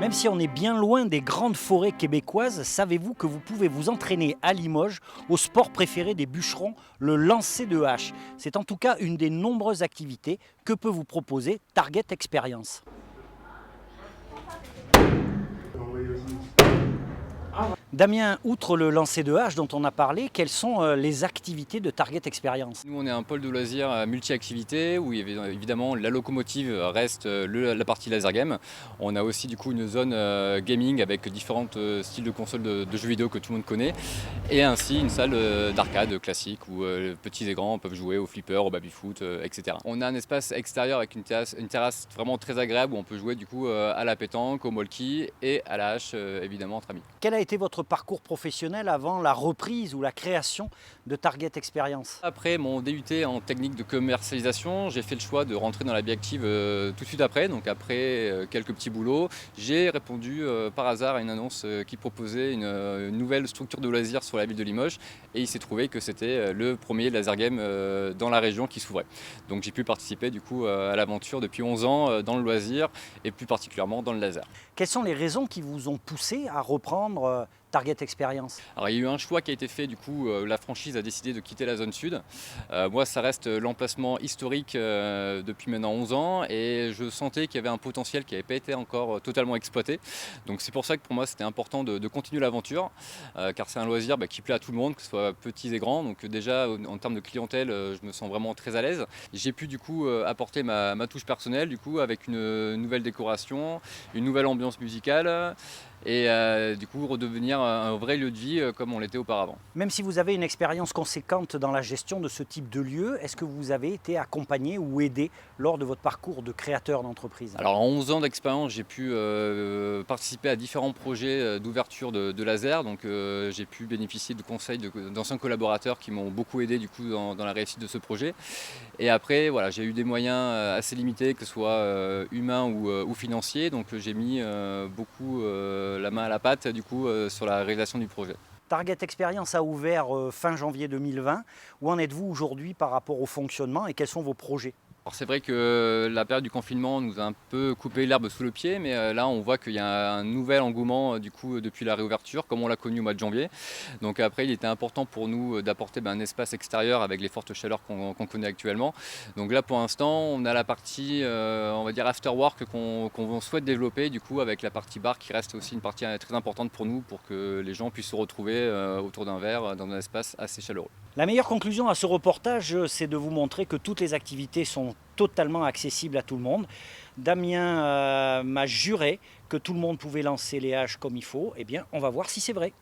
Même si on est bien loin des grandes forêts québécoises, savez-vous que vous pouvez vous entraîner à Limoges au sport préféré des bûcherons, le lancer de hache. C'est en tout cas une des nombreuses activités que peut vous proposer Target Experience. Damien, outre le lancer de hache dont on a parlé, quelles sont les activités de Target Experience? Nous, on est un pôle de loisirs multi-activités où évidemment la locomotive reste la partie laser game. On a aussi du coup une zone gaming avec différents styles de consoles de jeux vidéo que tout le monde connaît et ainsi une salle d'arcade classique où petits et grands peuvent jouer au flipper, au baby-foot, etc. On a un espace extérieur avec une terrasse vraiment très agréable où on peut jouer du coup à la pétanque, au molki et à la hache évidemment entre amis. Quel a été votre parcours professionnel avant la reprise ou la création de Target Experience? Après mon DUT en technique de commercialisation, j'ai fait le choix de rentrer dans la vie active tout de suite après. Donc après quelques petits boulots, j'ai répondu par hasard à une annonce qui proposait une nouvelle structure de loisirs sur la ville de Limoges. Et il s'est trouvé que c'était le premier laser game dans la région qui s'ouvrait. Donc j'ai pu participer du coup à l'aventure depuis 11 ans dans le loisir et plus particulièrement dans le laser. Quelles sont les raisons qui vous ont poussé à reprendre Target Experience? Alors il y a eu un choix qui a été fait, du coup la franchise a décidé de quitter la zone sud. Moi ça reste l'emplacement historique depuis maintenant 11 ans et je sentais qu'il y avait un potentiel qui n'avait pas été encore totalement exploité. Donc c'est pour ça que pour moi c'était important de continuer l'aventure car c'est un loisir qui plaît à tout le monde, que ce soit petits et grands. Donc déjà en termes de clientèle je me sens vraiment très à l'aise. J'ai pu du coup apporter ma touche personnelle du coup avec une nouvelle décoration, une nouvelle ambiance musicale et du coup redevenir un vrai lieu de vie comme on l'était auparavant. Même si vous avez une expérience conséquente dans la gestion de ce type de lieu, est-ce que vous avez été accompagné ou aidé lors de votre parcours de créateur d'entreprise? Alors en 11 ans d'expérience, j'ai pu participer à différents projets d'ouverture de laser. Donc j'ai pu bénéficier de conseils d'anciens collaborateurs qui m'ont beaucoup aidé du coup dans la réussite de ce projet. Et après, voilà, j'ai eu des moyens assez limités, que ce soit humains ou financiers. Donc j'ai mis beaucoup la main à la pâte du coup sur la réalisation du projet. Target Experience a ouvert fin janvier 2020. Où en êtes-vous aujourd'hui par rapport au fonctionnement et quels sont vos projets? Alors c'est vrai que la période du confinement nous a un peu coupé l'herbe sous le pied, mais là on voit qu'il y a un nouvel engouement du coup depuis la réouverture, comme on l'a connu au mois de janvier. Donc après il était important pour nous d'apporter un espace extérieur avec les fortes chaleurs qu'on connaît actuellement. Donc là pour l'instant on a la partie on va dire after work qu'on souhaite développer du coup avec la partie bar qui reste aussi une partie très importante pour nous pour que les gens puissent se retrouver autour d'un verre dans un espace assez chaleureux. La meilleure conclusion à ce reportage, c'est de vous montrer que toutes les activités sont totalement accessibles à tout le monde. Damien m'a juré que tout le monde pouvait lancer les haches comme il faut. Eh bien, on va voir si c'est vrai.